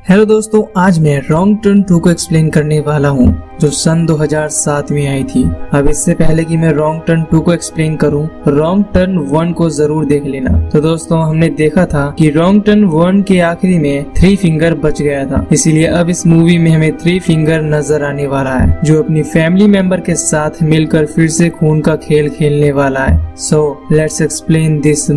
Hello दोस्तों, आज मैं रॉन्ग टर्न 2 को एक्सप्लेन करने वाला हूं, जो सन 2007 में आई थी। अब इससे पहले कि मैं रॉन्ग टर्न 2 को एक्सप्लेन करूं, रॉन्ग टर्न 1 को जरूर देख लेना। तो दोस्तों, हमने देखा था कि रॉन्ग टर्न 1 के आखिरी में 3 फिंगर बच गया था, इसीलिए अब इस मूवी में हमें 3 फिंगर नजर आने वाला है, जो अपनी फैमिली मेंबर के साथ मिलकर फिर से खून का खेल खेलने वाला है। So let's explain this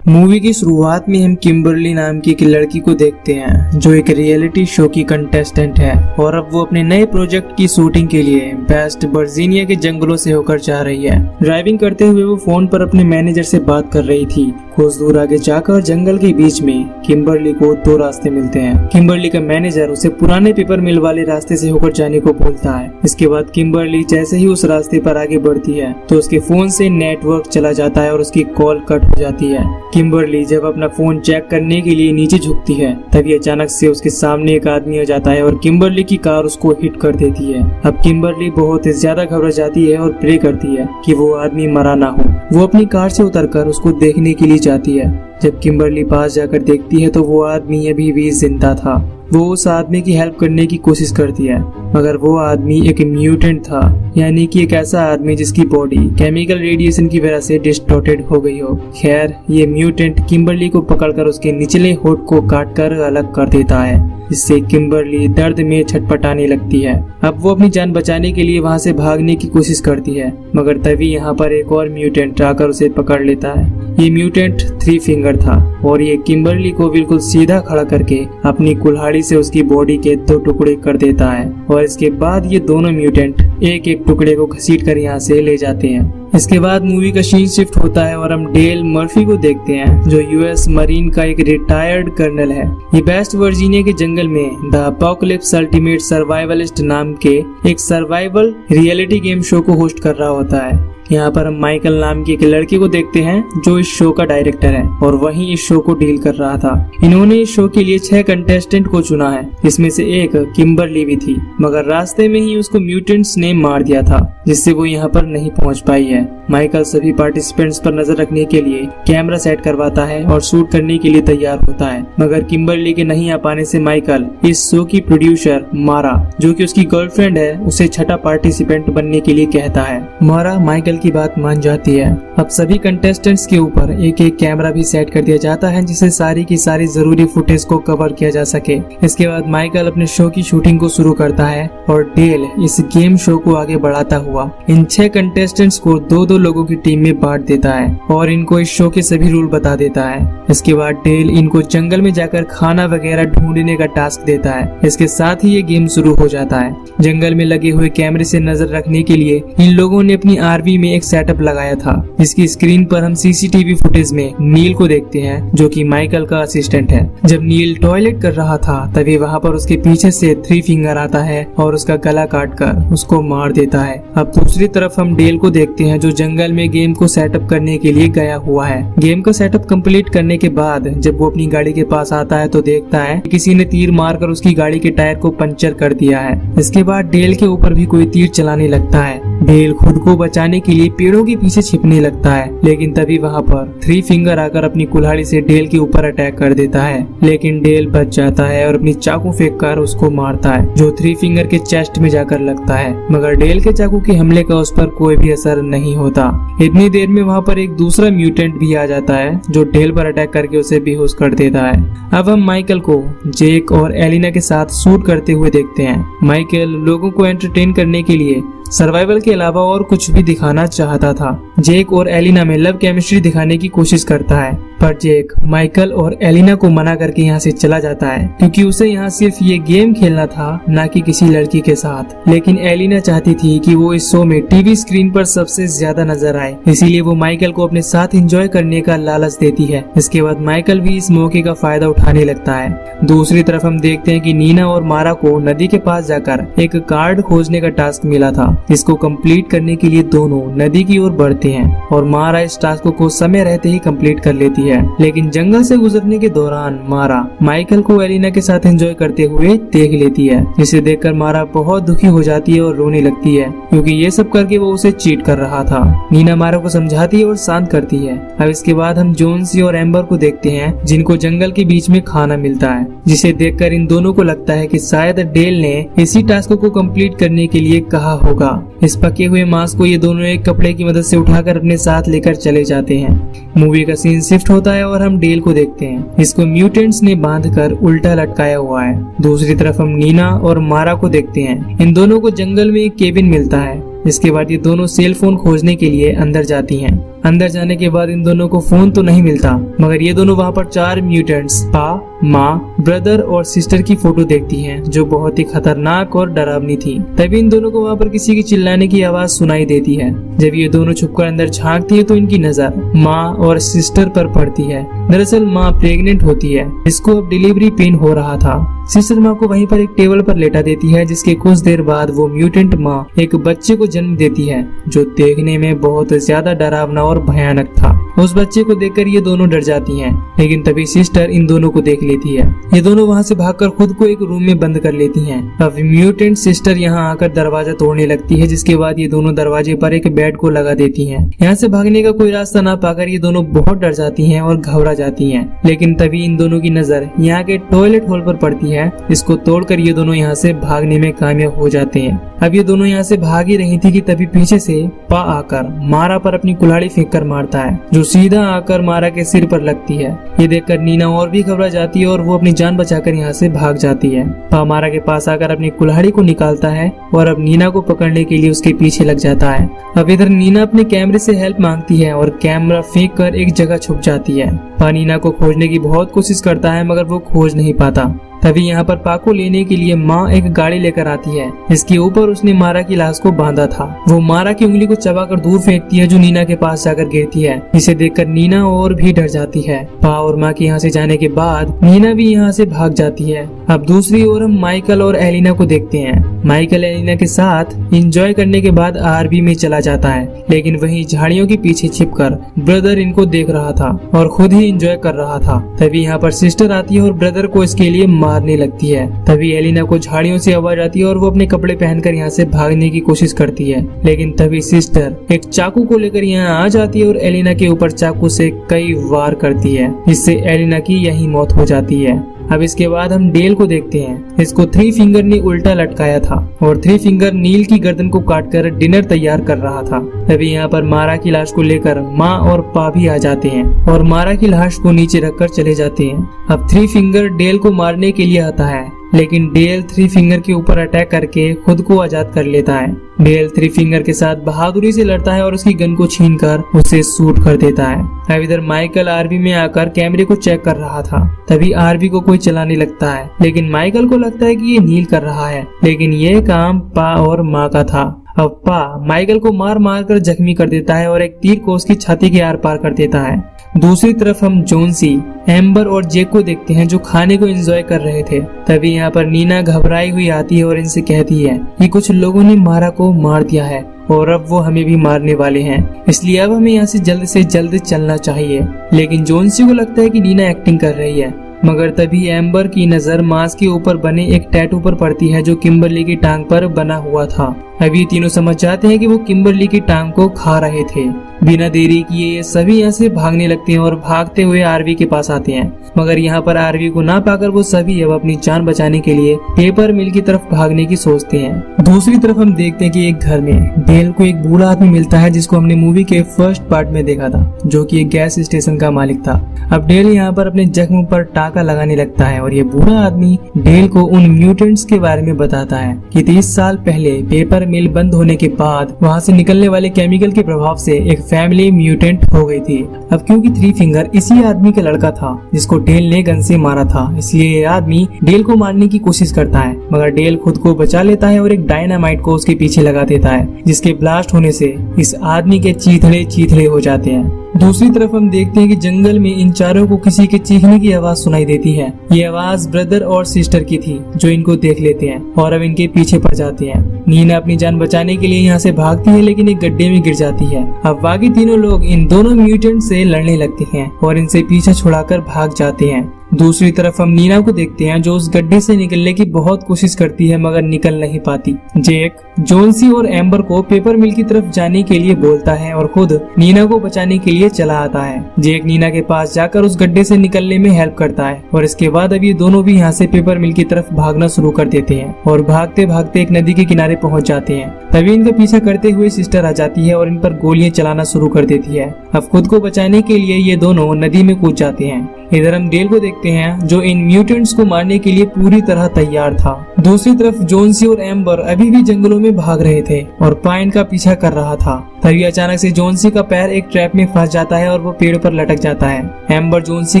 movie की शुरुआत में हम किम्बरली नाम की एक लड़की को देखते हैं, जो एक रियलिटी शो की कंटेस्टेंट है और अब वो अपने नए प्रोजेक्ट की शूटिंग के लिए वेस्ट वर्जीनिया के जंगलों से होकर जा रही है। ड्राइविंग करते हुए वो फोन पर अपने मैनेजर से बात कर रही थी। कुछ दूर आगे जाकर जंगल के बीच में किम्बरली को 2 रास्ते मिलते हैं। किम्बरली का मैनेजर उसे पुराने पेपर मिल वाले रास्ते से होकर जाने को बोलता है। इसके बाद किम्बरली जैसे ही उस रास्ते पर आगे बढ़ती है तो उसके फोन से नेटवर्क चला जाता है और उसकी कॉल कट हो जाती है। किम्बरली जब अपना फोन चेक करने के लिए नीचे झुकती है, तभी अचानक से उसके सामने एक आदमी आ जाता है और किम्बरली की कार उसको हिट कर देती है। अब किम्बरली बहुत ज्यादा घबरा जाती है और प्रे करती है कि वो आदमी मरा ना हो। वो अपनी कार से उतरकर उसको देखने के लिए जाती है। जब किम्बरली पास जाकर देखती है तो वो आदमी अभी भी जिंदा था। वो उस आदमी की हेल्प करने की कोशिश करती है, मगर वो आदमी एक म्यूटेंट था, यानी कि एक ऐसा आदमी जिसकी बॉडी केमिकल रेडिएशन की वजह से डिस्टॉर्टेड हो गई हो। खैर, ये म्यूटेंट किम्बरली को पकड़कर उसके निचले होठ को काटकर अलग कर देता है, जिससे किम्बरली दर्द में छटपटाने लगती है। अब वो अपनी जान बचाने के लिए वहाँ से भागने की कोशिश करती है, मगर तभी यहाँ पर एक और म्यूटेंट आकर उसे पकड़ लेता है। ये म्यूटेंट 3 फिंगर था और ये किम्बरली को बिल्कुल सीधा खड़ा करके अपनी कुल्हाड़ी से उसकी बॉडी के 2 टुकड़े कर देता है और इसके बाद ये दोनों म्यूटेंट एक एक टुकड़े को घसीट कर यहाँ से ले जाते हैं। इसके बाद मूवी का सीन शिफ्ट होता है और हम डेल मर्फी को देखते हैं, जो यूएस मरीन का एक रिटायर्ड कर्नल है। ये वेस्ट वर्जीनिया के जंगल में द अपोकलिप्स अल्टीमेट सर्वाइवलिस्ट नाम के एक सर्वाइवल रियलिटी गेम शो को होस्ट कर रहा होता है। यहाँ पर हम माइकल नाम की एक लड़की को देखते हैं, जो इस शो का डायरेक्टर है और वही इस शो को डील कर रहा था। इन्होंने इस शो के लिए 6 कंटेस्टेंट को चुना है, इसमें से एक किम्बरली भी थी, मगर रास्ते में ही उसको म्यूटेंट्स ने मार दिया था, जिससे वो यहाँ पर नहीं पहुँच पाई है। माइकल सभी पार्टिसिपेंट्स पर नजर रखने के लिए कैमरा सेट करवाता है और शूट करने के लिए तैयार होता है, मगर किम्बरली के नहीं आ पाने से माइकल इस शो की प्रोड्यूसर मारा, जो कि उसकी गर्लफ्रेंड है, उसे 6ठा पार्टिसिपेंट बनने के लिए कहता है। मारा माइकल की बात मान जाती है। अब सभी कंटेस्टेंट्स के ऊपर एक एक कैमरा भी सेट कर दिया जाता है, जिससे सारी की सारी जरूरी फुटेज को कवर किया जा सके। इसके बाद माइकल अपने शो की शूटिंग को शुरू करता है और डेल इस गेम शो को आगे बढ़ाता हुआ इन 6 कंटेस्टेंट्स को 2-2 लोगों की टीम में बांट देता है और इनको इस शो के सभी रूल बता देता है। इसके बाद डेल इनको जंगल में जाकर खाना वगैरह ढूंढने का टास्क देता है। इसके साथ ही ये गेम शुरू हो जाता है। जंगल में लगे हुए कैमरे से नजर रखने के लिए इन लोगों ने अपनी आरवी में एक सेटअप लगाया था, जिसकी स्क्रीन पर हम सीसीटीवी फुटेज में नील को देखते हैं, जो कि माइकल का असिस्टेंट है। जब नील टॉयलेट कर रहा था, तभी वहाँ पर उसके पीछे से 3 फिंगर आता है और उसका गला काटकर उसको मार देता है। अब दूसरी तरफ हम डेल को देखते हैं, जो जंगल में गेम को सेटअप करने के लिए गया हुआ है। गेम का सेटअप कंप्लीट करने के बाद जब वो अपनी गाड़ी के पास आता है तो देखता है कि किसी ने तीर मारकर उसकी गाड़ी के टायर को पंचर कर दिया है। इसके बाद डेल के ऊपर भी कोई तीर चलाने लगता है। डेल खुद को बचाने के लिए पेड़ों के पीछे छिपने लगता है, लेकिन तभी वहाँ पर 3 फिंगर आकर अपनी कुल्हाड़ी से डेल के ऊपर अटैक कर देता है, लेकिन डेल बच जाता है और अपनी चाकू फेंक कर उसको मारता है, जो 3 फिंगर के चेस्ट में जाकर लगता है, मगर डेल के चाकू के हमले का उस पर कोई भी असर नहीं होता। इतनी देर में वहाँ पर एक दूसरा म्यूटेंट भी आ जाता है, जो डेल पर अटैक करके उसे बेहोश कर देता है। अब हम माइकल को जेक और एलिना के साथ शूट करते हुए देखते हैं। माइकल लोगों को एंटरटेन करने के लिए सर्वाइवल के अलावा और कुछ भी दिखाना चाहता था। जेक और एलिना में लव केमिस्ट्री दिखाने की कोशिश करता है, पर जेक माइकल और एलिना को मना करके यहाँ से चला जाता है, क्योंकि उसे यहाँ सिर्फ ये गेम खेलना था, न कि किसी लड़की के साथ। लेकिन एलिना चाहती थी कि वो इस शो में टीवी स्क्रीन पर सबसे ज्यादा नजर आए, इसीलिए वो माइकल को अपने साथ एंजॉय करने का लालच देती है। इसके बाद माइकल भी इस मौके का फायदा उठाने लगता है। दूसरी तरफ हम देखते हैं कि नीना और मारा को नदी के पास जाकर एक कार्ड खोजने का टास्क मिला था, जिसको कंप्लीट करने के लिए दोनों नदी की ओर बढ़ते हैं और मारा इस टास्क को समय रहते ही कंप्लीट कर लेती है। लेकिन जंगल से गुजरने के दौरान मारा माइकल को एलिना के साथ एंजॉय करते हुए देख लेती है, जिसे देखकर मारा बहुत दुखी हो जाती है और रोने लगती है क्योंकि ये सब करके वो उसे चीट कर रहा था। नीना मारा को समझाती है और शांत करती है। अब इसके बाद हम जोन्सी और एम्बर को देखते हैं, जिनको जंगल के बीच में खाना मिलता है, जिसे देखकर इन दोनों को लगता है कि शायद डेल ने इसी टास्क को कंप्लीट करने के लिए कहा होगा। इस पके हुए मांस को ये दोनों एक कपड़े की मदद से उठाकर अपने साथ लेकर चले जाते हैं। मूवी का सीन शिफ्ट होता है और हम डेल को देखते हैं, जिसको म्यूटेंट्स ने बांधकर उल्टा लटकाया हुआ है। दूसरी तरफ हम नीना और मारा को देखते हैं। इन दोनों को जंगल में एक केबिन मिलता है। इसके बाद ये दोनों सेल फोन खोजने के लिए अंदर जाती हैं। अंदर जाने के बाद इन दोनों को फोन तो नहीं मिलता, मगर ये दोनों वहाँ पर 4 म्यूटेंट्स पा, माँ, ब्रदर और सिस्टर की फोटो देखती हैं, जो बहुत ही खतरनाक और डरावनी थी। तभी इन दोनों को वहाँ पर किसी की चिल्लाने की आवाज सुनाई देती है। जब ये दोनों छुपकर अंदर झांकती है तो इनकी नजर माँ और सिस्टर पर पड़ती है। दरअसल माँ प्रेग्नेंट होती है, जिसको अब डिलीवरी पेन हो रहा था। सिस्टर माँ को वहीं पर एक टेबल पर लेटा देती है, जिसके कुछ देर बाद वो म्यूटेंट माँ एक बच्चे को जन्म देती है, जो देखने में बहुत ज्यादा डरावना और भयानक था। उस बच्चे को देखकर ये दोनों डर जाती हैं, लेकिन तभी सिस्टर इन दोनों को देख लेती है। ये दोनों वहाँ से भागकर खुद को एक रूम में बंद कर लेती हैं। अब म्यूटेंट सिस्टर यहाँ आकर दरवाजा तोड़ने लगती है, जिसके बाद ये दोनों दरवाजे पर एक बेड को लगा देती हैं। यहाँ से भागने का कोई रास्ता ना पाकर ये दोनों बहुत डर जाती हैं और घबरा जाती हैं। लेकिन तभी इन दोनों की नजर यहाँ के टॉयलेट होल पर पड़ती है, जिसको तोड़कर ये दोनों यहाँ से भागने में कामयाब हो जाते हैं। अब ये दोनों यहाँ से भाग ही रही थी कि तभी पीछे से पा आकर मारा पर अपनी कुल्हाड़ी फेंक कर मारता है, जो सीधा आकर मारा के सिर पर लगती है। ये देखकर नीना और भी घबरा जाती है और वो अपनी जान बचाकर यहाँ से भाग जाती है। पा मारा के पास आकर अपनी कुल्हाड़ी को निकालता है और अब नीना को पकड़ने के लिए उसके पीछे लग जाता है। अब इधर नीना अपने कैमरे से हेल्प मांगती है और कैमरा फेंक कर एक जगह छुप जाती है। पा नीना को खोजने की बहुत कोशिश करता है, मगर वो खोज नहीं पाता। तभी यहाँ पर पा को लेने के लिए माँ एक गाड़ी लेकर आती है, जिसके ऊपर उसने मारा की लाश को बांधा था। वो मारा की उंगली को चबाकर दूर फेंकती है, जो नीना के पास जाकर गिरती है। इसे देखकर नीना और भी डर जाती है। पा और माँ के यहाँ से जाने के बाद नीना भी यहाँ से भाग जाती है। अब दूसरी ओर हम माइकल और एलिना को देखते हैं। माइकल एलिना के साथ एंजॉय करने के बाद आरवी में चला जाता है, लेकिन वहीं झाड़ियों के पीछे छिपकर ब्रदर इनको देख रहा था और खुद ही एंजॉय कर रहा था। तभी यहाँ पर सिस्टर आती है और ब्रदर को इसके लिए मारने लगती है। तभी एलिना को झाड़ियों से आवाज आती है और वो अपने कपड़े पहनकर यहाँ से भागने की कोशिश करती है, लेकिन तभी सिस्टर एक चाकू को लेकर यहाँ आ जाती है और एलिना के ऊपर चाकू से कई वार करती है, जिससे एलिना की यही मौत हो जाती है। अब इसके बाद हम डेल को देखते हैं। इसको 3 फिंगर ने उल्टा लटकाया था और 3 फिंगर नील की गर्दन को काटकर डिनर तैयार कर रहा था। तभी यहाँ पर मारा की लाश को लेकर माँ और पा भी आ जाते हैं और मारा की लाश को नीचे रखकर चले जाते हैं। अब 3 फिंगर डेल को मारने के लिए आता है, लेकिन डेल 3 फिंगर के ऊपर अटैक करके खुद को आजाद कर लेता है। डेल 3 फिंगर के साथ बहादुरी से लड़ता है और उसकी गन को छीनकर उसे शूट कर देता है। अब इधर माइकल आरवी में आकर कैमरे को चेक कर रहा था। तभी आरवी को कोई चलाने लगता है, लेकिन माइकल को लगता है कि ये नील कर रहा है, लेकिन ये काम पा और माँ का था। अब पा माइकल को मार मार कर जख्मी कर देता है और एक तीर को उसकी छाती के आर पार कर देता है। दूसरी तरफ हम जोन्सी, एम्बर और जेक को देखते हैं, जो खाने को एंजॉय कर रहे थे। तभी यहाँ पर नीना घबराई हुई आती है और इनसे कहती है कि कुछ लोगों ने मारा को मार दिया है और अब वो हमें भी मारने वाले हैं, इसलिए अब हमें यहाँ से जल्द चलना चाहिए। लेकिन जोन्सी को लगता है कि नीना एक्टिंग कर रही है, मगर तभी एम्बर की नजर मांस के ऊपर बने एक टैटू पर पड़ती है, जो किम्बरली की टांग पर बना हुआ था। अब ये तीनों समझ जाते हैं कि वो किम्बरली की टांग को खा रहे थे। बिना देरी किए ये सभी यहाँ से भागने लगते हैं और भागते हुए आरवी के पास आते हैं, मगर यहाँ पर आरवी को ना पाकर वो सभी अब अपनी जान बचाने के लिए पेपर मिल की तरफ भागने की सोचते हैं। दूसरी तरफ हम देखते हैं कि एक घर में डेल को एक बूढ़ा आदमी मिलता है, जिसको हमने मूवी के फर्स्ट पार्ट में देखा था, जो कि एक गैस स्टेशन का मालिक था। अब डेल यहाँ पर अपने जख्म पर टाका लगाने लगता है और ये बूढ़ा आदमी डेल को उन म्यूटेंट्स के बारे में बताता है कि 30 साल पहले पेपर मिल बंद होने के बाद वहाँ से निकलने वाले केमिकल के प्रभाव से एक फैमिली म्यूटेंट हो गई थी। अब क्योंकि 3 फिंगर इसी आदमी का लड़का था जिसको डेल ने गन से मारा था, इसलिए ये आदमी डेल को मारने की कोशिश करता है, मगर डेल खुद को बचा लेता है और एक डायनामाइट को उसके पीछे लगा देता है, जिसके ब्लास्ट होने से इस आदमी के चीथड़े चीथड़े हो जाते हैं। दूसरी तरफ हम देखते हैं कि जंगल में इन चारों को किसी के चीखने की आवाज सुनाई देती है। ये आवाज ब्रदर और सिस्टर की थी, जो इनको देख लेते हैं और अब इनके पीछे पड़ जाते हैं। नीना अपनी जान बचाने के लिए यहाँ से भागती है, लेकिन एक गड्ढे में गिर जाती है। अब बाकी तीनों लोग इन दोनों म्यूटेंट से लड़ने लगते हैं और इनसे पीछे छुड़ाकर भाग जाते हैं। दूसरी तरफ हम नीना को देखते हैं, जो उस गड्ढे से निकलने की बहुत कोशिश करती है मगर निकल नहीं पाती। जेक जोन्सी और एम्बर को पेपर मिल की तरफ जाने के लिए बोलता है और खुद नीना को बचाने के लिए चला आता है। जेक नीना के पास जाकर उस गड्ढे से निकलने में हेल्प करता है और इसके बाद अब ये दोनों भी यहाँ से पेपर मिल की तरफ भागना शुरू कर देते हैं और भागते भागते एक नदी के किनारे पहुँच जाते हैं। तभी इनका पीछा करते हुए सिस्टर आ जाती है और इन पर गोलियां चलाना शुरू कर देती है। अब खुद को बचाने के लिए ये दोनों नदी में कूद जाते हैं। इधर हम डेल को देखते हैं, जो इन म्यूटेंट्स को मारने के लिए पूरी तरह तैयार था। दूसरी तरफ जोन्सी और एम्बर अभी भी जंगलों में भाग रहे थे और पाइन का पीछा कर रहा था। तभी अचानक से जोन्सी का पैर एक ट्रैप में फंस जाता है और वो पेड़ पर लटक जाता है। एम्बर जोन्सी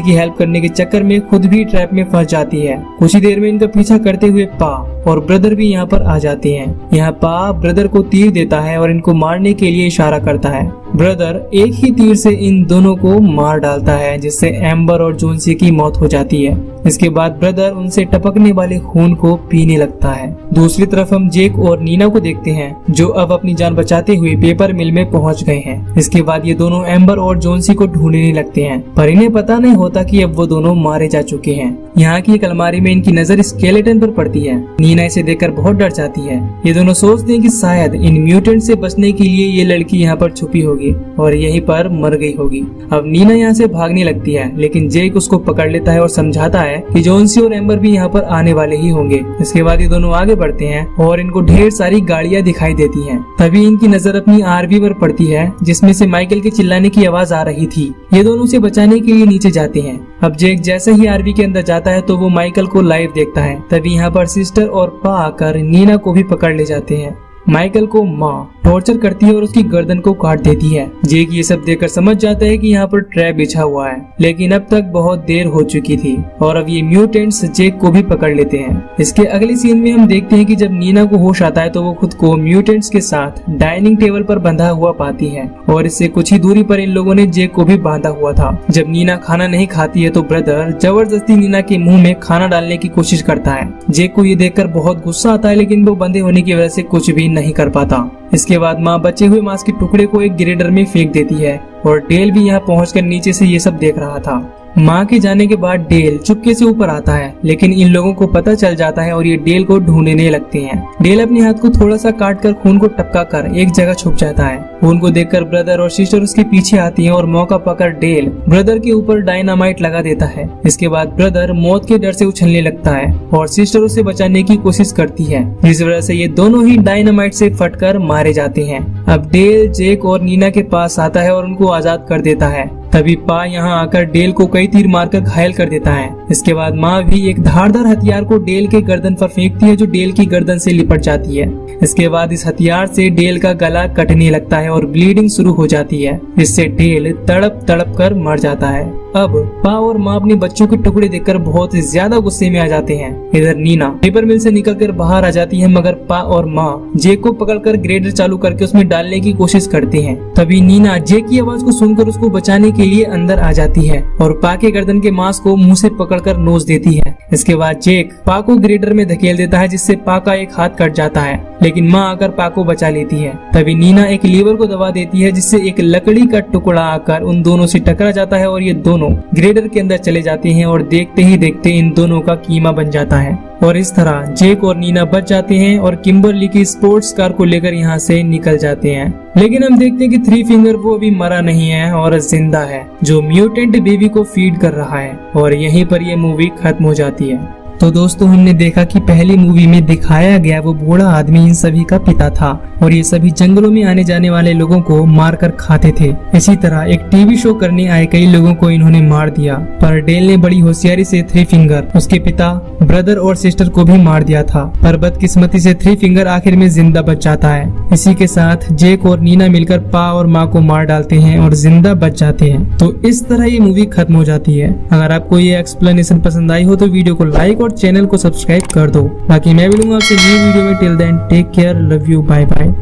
की हेल्प करने के चक्कर में खुद भी ट्रैप में फंस जाती है। कुछ ही देर में इनका पीछा करते हुए पा और ब्रदर भी यहाँ पर आ जाते हैं। यहाँ पा ब्रदर को तीर देता है और इनको मारने के लिए इशारा करता है। ब्रदर एक ही तीर से इन दोनों को मार डालता है, जिससे एम्बर और जोन्सी की मौत हो जाती है। इसके बाद ब्रदर उनसे टपकने वाले खून को पीने लगता है। दूसरी तरफ हम जेक और नीना को देखते हैं, जो अब अपनी जान बचाते हुए पेपर मिल में पहुंच गए हैं। इसके बाद ये दोनों एम्बर और जोन्सी को ढूंढने लगते हैं, पर इन्हें पता नहीं होता कि अब वो दोनों मारे जा चुके हैं। यहाँ की एक अलमारी में इनकी नजर स्केलेटन पर पड़ती है। नीना इसे देखकर बहुत डर जाती है। ये दोनों सोचते हैं कि शायद इन म्यूटेंट से बचने के लिए ये लड़की यहाँ पर छुपी होगी और यहीं पर मर गई होगी। अब नीना यहाँ से भागने लगती है, लेकिन जेक उसको पकड़ लेता है और समझाता है कि जोन्सी और एम्बर भी यहाँ पर आने वाले ही होंगे। इसके बाद ये दोनों आगे बढ़ते हैं और इनको ढेर सारी गाड़ियाँ दिखाई देती हैं। तभी इनकी नजर अपनी आरवी पर पड़ती है, जिसमें से माइकल के चिल्लाने की आवाज आ रही थी। ये दोनों उसे बचाने के लिए नीचे जाते हैं। अब जेक जैसे ही आरवी के अंदर जाता है तो वो माइकल को लाइव देखता है। तभी यहाँ पर सिस्टर और पा आकर नीना को भी पकड़ ले जाते हैं। माइकल को माँ टॉर्चर करती है और उसकी गर्दन को काट देती है। जेक ये सब देखकर समझ जाता है कि यहाँ पर ट्रैप बिछा हुआ है, लेकिन अब तक बहुत देर हो चुकी थी और अब ये म्यूटेंट्स जेक को भी पकड़ लेते हैं। इसके अगले सीन में हम देखते हैं कि जब नीना को होश आता है तो वो खुद को म्यूटेंट्स के साथ डाइनिंग टेबल पर बंधा हुआ पाती है और इससे कुछ ही दूरी पर इन लोगों ने जेक को भी बांधा हुआ था। जब नीना खाना नहीं खाती है तो ब्रदर जबरदस्ती नीना के मुंह में खाना डालने की कोशिश करता है। जेक को ये देखकर बहुत गुस्सा आता है, लेकिन वो बंधे होने की वजह से कुछ भी नहीं कर पाता। इसके बाद माँ बचे हुए मांस के टुकड़े को एक ग्रेडर में फेंक देती है और डेल भी यहाँ पहुंचकर नीचे से ये सब देख रहा था। माँ के जाने के बाद डेल चुपके से ऊपर आता है, लेकिन इन लोगों को पता चल जाता है और ये डेल को ढूंढने लगते हैं। डेल अपने हाथ को थोड़ा सा काट कर खून को टपका कर एक जगह छुप जाता है। खून को देखकर ब्रदर और सिस्टर उसके पीछे आती हैं और मौका पाकर डेल ब्रदर के ऊपर डायनामाइट लगा देता है। इसके बाद ब्रदर मौत के डर से उछलने लगता है और सिस्टर उसे बचाने की कोशिश करती है, जिस वजह से ये दोनों ही डायनामाइट से फटकर मारे जाते हैं। अब डेल जेक और नीना के पास आता है और उनको आजाद कर देता है। तभी पा यहाँ आकर डेल को कई तीर मारकर घायल कर देता है। इसके बाद माँ भी एक धारदार हथियार को डेल के गर्दन पर फेंकती है, जो डेल की गर्दन से लिपट जाती है। इसके बाद इस हथियार से डेल का गला कटने लगता है और ब्लीडिंग शुरू हो जाती है, जिससे डेल तड़प तड़प कर मर जाता है। अब पा और माँ अपने बच्चों के टुकड़े देखकर बहुत ज्यादा गुस्से में आ जाते हैं। इधर नीना पेपर मिल से निकलकर बाहर आ जाती है, मगर पा और माँ जेक को पकड़कर ग्रेडर चालू करके उसमें डालने की कोशिश करते हैं। तभी नीना जेक की आवाज को सुनकर उसको बचाने के लिए अंदर आ जाती है और पा के गर्दन के मांस को मुंह से पकड़कर नोच देती है। इसके बाद जेक पा को ग्रेडर में धकेल देता है, जिससे पा का एक हाथ कट जाता है, लेकिन माँ आकर पा को बचा लेती है। तभी नीना एक लीवर को दबा देती है, जिससे एक लकड़ी का टुकड़ा आकर उन दोनों से टकरा जाता है और ये दोनों ग्रेडर के अंदर चले जाते हैं और देखते ही देखते इन दोनों का कीमा बन जाता है। और इस तरह जेक और नीना बच जाते हैं और किम्बरली की स्पोर्ट्स कार को लेकर यहाँ से निकल जाते हैं। लेकिन हम देखते हैं कि थ्री फिंगर वो अभी मरा नहीं है और जिंदा है, जो म्यूटेंट बेबी को फीड कर रहा है। और यहीं पर ये मूवी खत्म हो जाती है। तो दोस्तों हमने देखा कि पहली मूवी में दिखाया गया वो बूढ़ा आदमी इन सभी का पिता था और ये सभी जंगलों में आने जाने वाले लोगों को मारकर खाते थे। इसी तरह एक टीवी शो करने आए कई लोगों को इन्होंने मार दिया, पर डेल ने बड़ी होशियारी से थ्री फिंगर, उसके पिता, ब्रदर और सिस्टर को भी मार दिया था। पर बदकिस्मती से थ्री फिंगर आखिर में जिंदा बच जाता है। इसी के साथ जेक और नीना मिलकर पा और माँ को मार डालते हैं और जिंदा बच जाते हैं। तो इस तरह ये मूवी खत्म हो जाती है। अगर आपको ये एक्सप्लेनेशन पसंद आई हो तो वीडियो को लाइक और चैनल को सब्सक्राइब कर दो। बाकी मैं मिलूंगा आपसे न्यू वीडियो में। Till then take care, love you, bye bye.